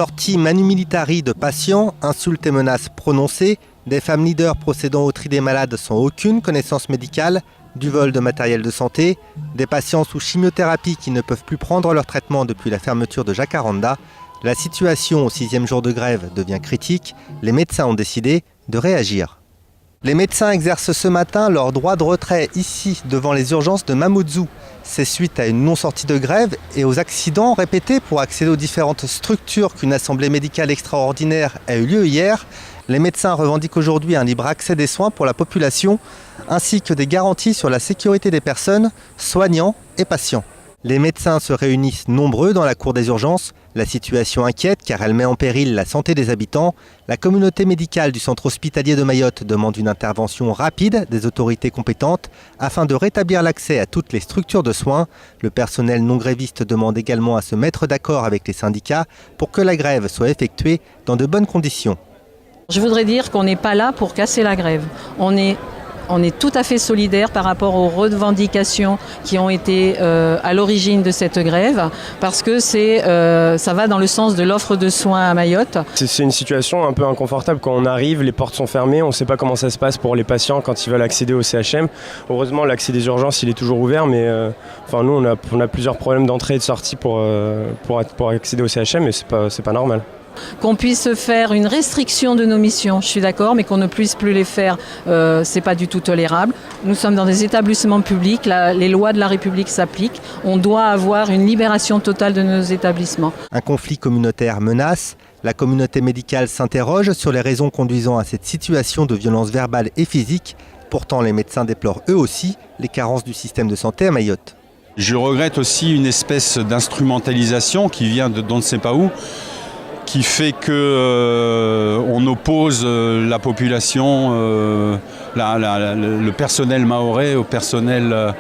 Sorties manu militari de patients, insultes et menaces prononcées, des femmes leaders procédant au tri des malades sans aucune connaissance médicale, du vol de matériel de santé, des patients sous chimiothérapie qui ne peuvent plus prendre leur traitement depuis la fermeture de Jacaranda. La situation au 6e jour de grève devient critique. Les médecins ont décidé de réagir. Les médecins exercent ce matin leur droit de retrait ici, devant les urgences de Mamoudzou. C'est suite à une non-sortie de grève et aux accidents répétés pour accéder aux différentes structures qu'une assemblée médicale extraordinaire a eu lieu hier. Les médecins revendiquent aujourd'hui un libre accès des soins pour la population, ainsi que des garanties sur la sécurité des personnes, soignants et patients. Les médecins se réunissent nombreux dans la cour des urgences. La situation inquiète car elle met en péril la santé des habitants. La communauté médicale du centre hospitalier de Mayotte demande une intervention rapide des autorités compétentes afin de rétablir l'accès à toutes les structures de soins. Le personnel non gréviste demande également à se mettre d'accord avec les syndicats pour que la grève soit effectuée dans de bonnes conditions. Je voudrais dire qu'on n'est pas là pour casser la grève. On est tout à fait solidaire par rapport aux revendications qui ont été à l'origine de cette grève, parce que ça va dans le sens de l'offre de soins à Mayotte. C'est une situation un peu inconfortable quand on arrive, les portes sont fermées, on ne sait pas comment ça se passe pour les patients quand ils veulent accéder au CHM. Heureusement, l'accès des urgences il est toujours ouvert, mais nous on a plusieurs problèmes d'entrée et de sortie pour accéder au CHM, et c'est pas normal. Qu'on puisse faire une restriction de nos missions, je suis d'accord, mais qu'on ne puisse plus les faire, c'est pas du tout tolérable. Nous sommes dans des établissements publics, les lois de la République s'appliquent, on doit avoir une libération totale de nos établissements. Un conflit communautaire menace. La communauté médicale s'interroge sur les raisons conduisant à cette situation de violence verbale et physique. Pourtant, les médecins déplorent eux aussi les carences du système de santé à Mayotte. Je regrette aussi une espèce d'instrumentalisation qui vient d'on ne sait pas où, qui fait qu'on oppose la population, le personnel mahorais au personnel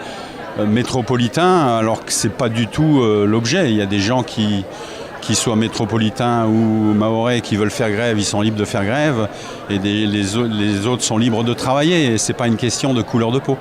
métropolitain, alors que ce n'est pas du tout l'objet. Il y a des gens qui soient métropolitains ou mahorais qui veulent faire grève, ils sont libres de faire grève, et les autres sont libres de travailler. Ce n'est pas une question de couleur de peau.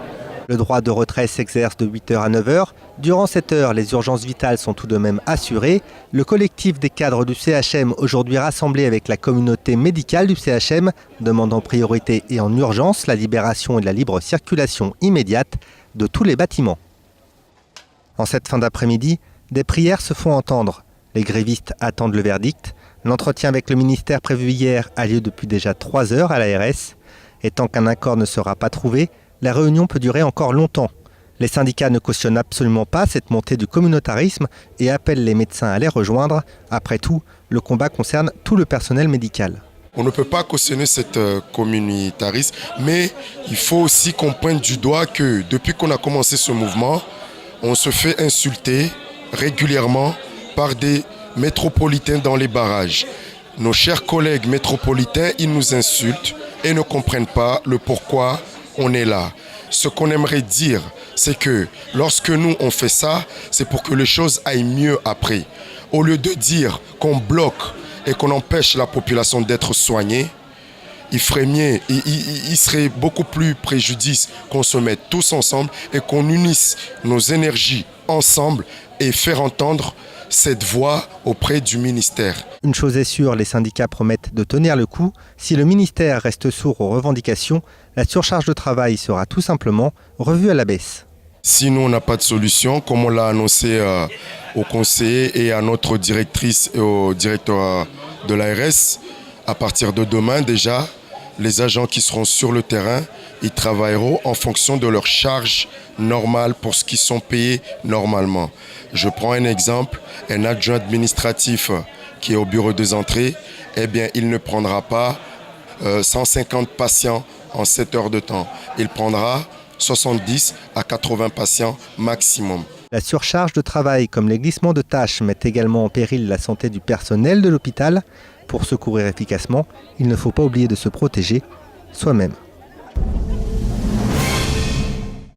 Le droit de retrait s'exerce de 8h à 9h. Durant cette heure, les urgences vitales sont tout de même assurées. Le collectif des cadres du CHM, aujourd'hui rassemblé avec la communauté médicale du CHM, demande en priorité et en urgence la libération et la libre circulation immédiate de tous les bâtiments. En cette fin d'après-midi, des prières se font entendre. Les grévistes attendent le verdict. L'entretien avec le ministère prévu hier a lieu depuis déjà 3 heures à l'ARS. Et tant qu'un accord ne sera pas trouvé, la réunion peut durer encore longtemps. Les syndicats ne cautionnent absolument pas cette montée du communautarisme et appellent les médecins à les rejoindre. Après tout, le combat concerne tout le personnel médical. On ne peut pas cautionner cet communautarisme, mais il faut aussi qu'on pointe du doigt que depuis qu'on a commencé ce mouvement, on se fait insulter régulièrement par des métropolitains dans les barrages. Nos chers collègues métropolitains, ils nous insultent et ne comprennent pas le pourquoi on est là. Ce qu'on aimerait dire, c'est que lorsque nous on fait ça, c'est pour que les choses aillent mieux après. Au lieu de dire qu'on bloque et qu'on empêche la population d'être soignée, il ferait mieux, il serait beaucoup plus préjudice qu'on se mette tous ensemble et qu'on unisse nos énergies ensemble et faire entendre cette voix auprès du ministère. Une chose est sûre, les syndicats promettent de tenir le coup. Si le ministère reste sourd aux revendications, la surcharge de travail sera tout simplement revue à la baisse. Si nous, on n'a pas de solution, comme on l'a annoncé au conseiller et à notre directrice et au directeur de l'ARS, à partir de demain déjà, les agents qui seront sur le terrain, ils travailleront en fonction de leur charge normale pour ce qu'ils sont payés normalement. Je prends un exemple, un adjoint administratif qui est au bureau des entrées, eh bien, il ne prendra pas 150 patients en 7 heures de temps. Il prendra 70 à 80 patients maximum. La surcharge de travail comme les glissements de tâches mettent également en péril la santé du personnel de l'hôpital. Pour secourir efficacement, il ne faut pas oublier de se protéger soi-même.